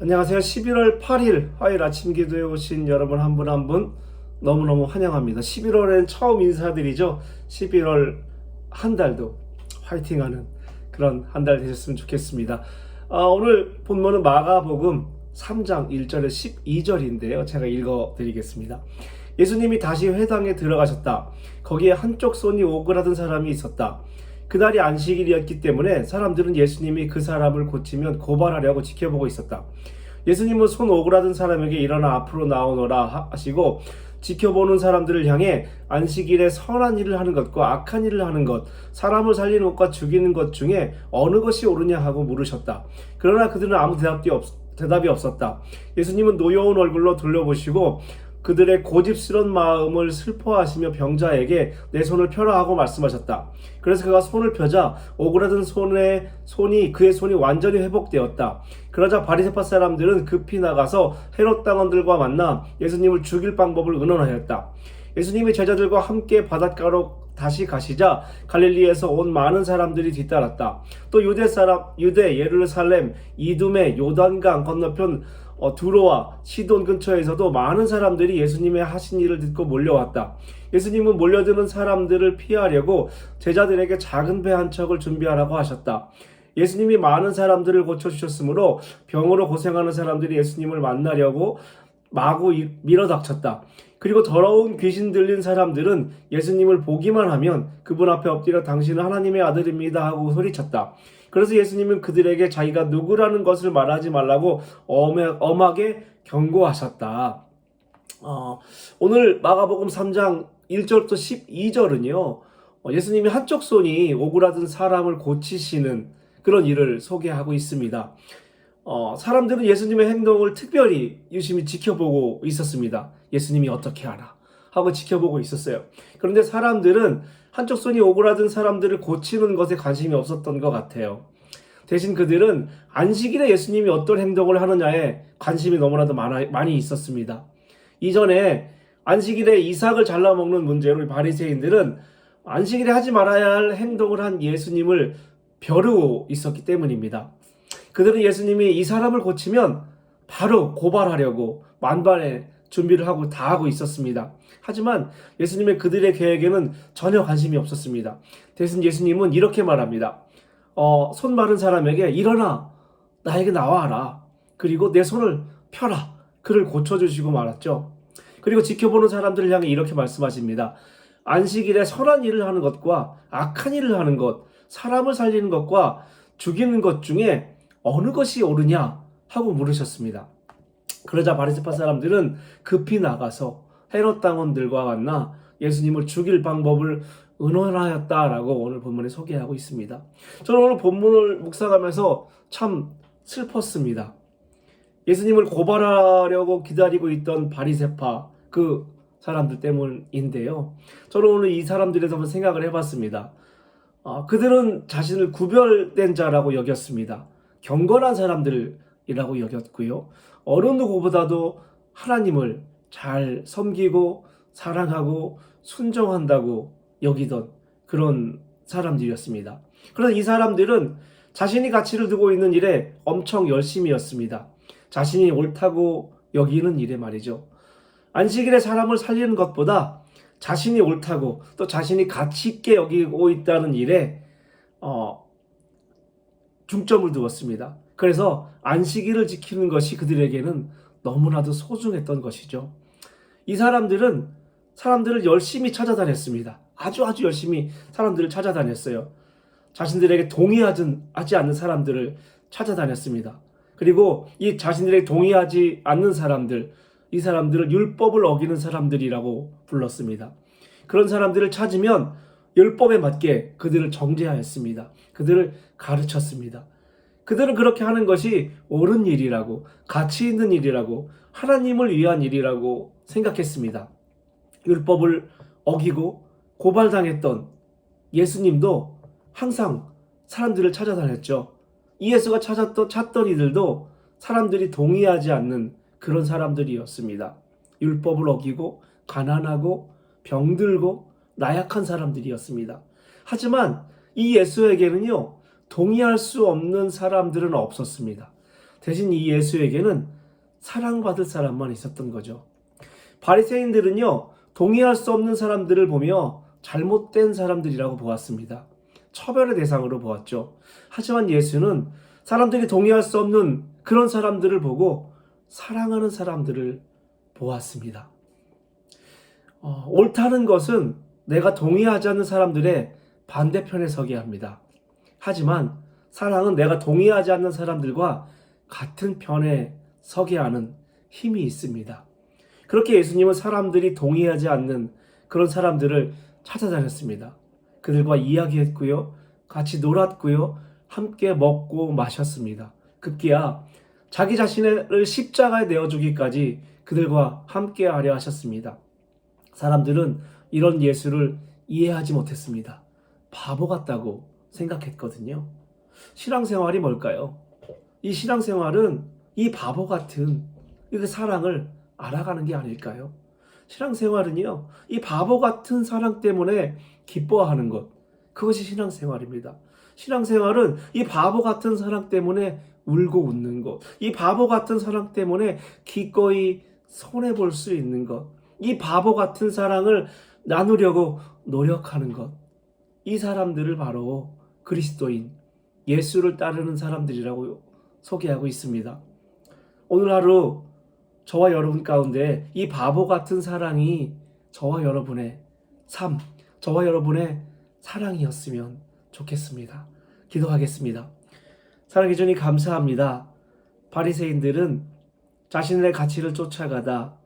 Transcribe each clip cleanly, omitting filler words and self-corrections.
안녕하세요. 11월 8일 화요일 아침 기도에 오신 여러분 한 분 한 분 너무너무 환영합니다. 11월엔 처음 인사드리죠. 11월 한 달도 화이팅하는 그런 한 달 되셨으면 좋겠습니다. 오늘 본문은 마가복음 3장 1절에 12절인데요. 제가 읽어드리겠습니다. 예수님이 다시 회당에 들어가셨다. 거기에 한쪽 손이 오그라든 사람이 있었다. 그날이 안식일이었기 때문에 사람들은 예수님이 그 사람을 고치면 고발하려고 지켜보고 있었다. 예수님은 손 오그라든 사람에게 일어나 앞으로 나오너라 하시고 지켜보는 사람들을 향해 안식일에 선한 일을 하는 것과 악한 일을 하는 것, 사람을 살리는 것과 죽이는 것 중에 어느 것이 옳으냐 하고 물으셨다. 그러나 그들은 아무 대답이 없었다. 예수님은 노여운 얼굴로 둘러보시고 그들의 고집스런 마음을 슬퍼하시며 병자에게 내 손을 펴라 하고 말씀하셨다. 그래서 그가 손을 펴자 오그라든 그의 손이 완전히 회복되었다. 그러자 바리새파 사람들은 급히 나가서 헤롯 당원들과 만나 예수님을 죽일 방법을 의논하였다. 예수님이 제자들과 함께 바닷가로 다시 가시자 갈릴리에서 온 많은 사람들이 뒤따랐다. 또 유대, 예루살렘, 이두메, 요단강 건너편 두로와 시돈 근처에서도 많은 사람들이 예수님의 하신 일을 듣고 몰려왔다. 예수님은 몰려드는 사람들을 피하려고 제자들에게 작은 배 한 척을 준비하라고 하셨다. 예수님이 많은 사람들을 고쳐주셨으므로 병으로 고생하는 사람들이 예수님을 만나려고 마구 밀어닥쳤다. 그리고 더러운 귀신 들린 사람들은 예수님을 보기만 하면 그분 앞에 엎드려 당신은 하나님의 아들입니다 하고 소리쳤다. 그래서 예수님은 그들에게 자기가 누구라는 것을 말하지 말라고 엄하게 경고하셨다. 오늘 마가복음 3장 1절부터 12절은요. 예수님이 한쪽 손이 오그라든 사람을 고치시는 그런 일을 소개하고 있습니다. 사람들은 예수님의 행동을 특별히 유심히 지켜보고 있었습니다. 예수님이 어떻게 하나 하고 지켜보고 있었어요. 그런데 사람들은 한쪽 손이 오그라든 사람들을 고치는 것에 관심이 없었던 것 같아요. 대신 그들은 안식일에 예수님이 어떤 행동을 하느냐에 관심이 너무나도 많이 있었습니다. 이전에 안식일에 이삭을 잘라 먹는 문제로 바리새인들은 안식일에 하지 말아야 할 행동을 한 예수님을 벼르고 있었기 때문입니다. 그들은 예수님이 이 사람을 고치면 바로 고발하려고 만반의 준비를 하고 다 하고 있었습니다. 하지만 예수님의 그들의 계획에는 전혀 관심이 없었습니다. 대신 예수님은 이렇게 말합니다. 손 마른 사람에게 일어나 나에게 나와라. 그리고 내 손을 펴라. 그를 고쳐주시고 말았죠. 그리고 지켜보는 사람들을 향해 이렇게 말씀하십니다. 안식일에 선한 일을 하는 것과 악한 일을 하는 것, 사람을 살리는 것과 죽이는 것 중에 어느 것이 옳으냐 하고 물으셨습니다. 그러자 바리새파 사람들은 급히 나가서 헤롯 당원들과 만나 예수님을 죽일 방법을 의논하였다라고 오늘 본문에 소개하고 있습니다. 저는 오늘 본문을 묵상하면서 참 슬펐습니다. 예수님을 고발하려고 기다리고 있던 바리새파 그 사람들 때문인데요. 저는 오늘 이 사람들에 대해서 한번 생각을 해봤습니다. 그들은 자신을 구별된 자라고 여겼습니다. 경건한 사람들이라고 여겼고요. 어느 누구보다도 하나님을 잘 섬기고 사랑하고 순종한다고 여기던 그런 사람들이었습니다. 그런데 이 사람들은 자신이 가치를 두고 있는 일에 엄청 열심이었습니다. 자신이 옳다고 여기는 일에 말이죠. 안식일에 사람을 살리는 것보다 자신이 옳다고 또 자신이 가치 있게 여기고 있다는 일에 중점을 두었습니다. 그래서 안식일을 지키는 것이 그들에게는 너무나도 소중했던 것이죠. 이 사람들은 사람들을 열심히 찾아다녔습니다. 아주 열심히 사람들을 찾아다녔어요. 자신들에게 동의하지 않는 사람들을 찾아다녔습니다. 그리고 이 자신들에게 동의하지 않는 사람들, 이 사람들을 율법을 어기는 사람들이라고 불렀습니다. 그런 사람들을 찾으면 율법에 맞게 그들을 정죄하였습니다. 그들을 가르쳤습니다. 그들은 그렇게 하는 것이 옳은 일이라고, 가치 있는 일이라고, 하나님을 위한 일이라고 생각했습니다. 율법을 어기고 고발당했던 예수님도 항상 사람들을 찾아다녔죠. 이 예수가 찾던 이들도 사람들이 동의하지 않는 그런 사람들이었습니다. 율법을 어기고 가난하고 병들고 나약한 사람들이었습니다. 하지만 이 예수에게는요, 동의할 수 없는 사람들은 없었습니다. 대신 이 예수에게는 사랑받을 사람만 있었던 거죠. 바리새인들은요, 동의할 수 없는 사람들을 보며 잘못된 사람들이라고 보았습니다. 처벌의 대상으로 보았죠. 하지만 예수는 사람들이 동의할 수 없는 그런 사람들을 보고 사랑하는 사람들을 보았습니다. 옳다는 것은 내가 동의하지 않는 사람들의 반대편에 서게 합니다. 하지만 사랑은 내가 동의하지 않는 사람들과 같은 편에 서게 하는 힘이 있습니다. 그렇게 예수님은 사람들이 동의하지 않는 그런 사람들을 찾아다녔습니다. 그들과 이야기했고요, 같이 놀았고요, 함께 먹고 마셨습니다. 급기야 자기 자신을 십자가에 내어주기까지 그들과 함께 하려 하셨습니다. 사람들은 이런 예수를 이해하지 못했습니다. 바보 같다고 생각했거든요. 신앙생활이 뭘까요? 이 신앙생활은 이 바보 같은 그 사랑을 알아가는 게 아닐까요? 신앙생활은요, 이 바보 같은 사랑 때문에 기뻐하는 것, 그것이 신앙생활입니다. 신앙생활은 이 바보 같은 사랑 때문에 울고 웃는 것, 이 바보 같은 사랑 때문에 기꺼이 손해볼 수 있는 것, 이 바보 같은 사랑을 나누려고 노력하는 것, 이 사람들을 바로 그리스도인, 예수를 따르는 사람들이라고 소개하고 있습니다. 오늘 하루 저와 여러분 가운데 이 바보 같은 사랑이 저와 여러분의 삶, 저와 여러분의 사랑이었으면 좋겠습니다. 기도하겠습니다. 사랑해 주님 감사합니다. 바리새인들은 자신의 가치를 쫓아가다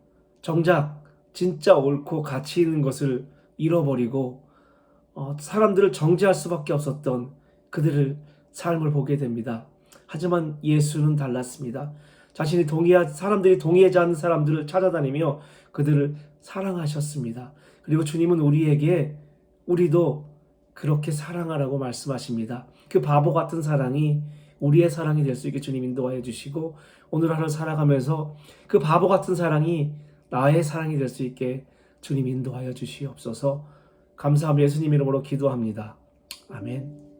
정작 진짜 옳고 가치 있는 것을 잃어버리고 사람들을 정죄할 수밖에 없었던 그들의 삶을 보게 됩니다. 하지만 예수는 달랐습니다. 사람들이 동의하지 않는 사람들을 찾아다니며 그들을 사랑하셨습니다. 그리고 주님은 우리도 그렇게 사랑하라고 말씀하십니다. 그 바보 같은 사랑이 우리의 사랑이 될 수 있게 주님 인도하여 주시고, 오늘 하루 살아가면서 그 바보 같은 사랑이 나의 사랑이 될 수 있게 주님 인도하여 주시옵소서. 감사함 예수님 이름으로 기도합니다. 아멘.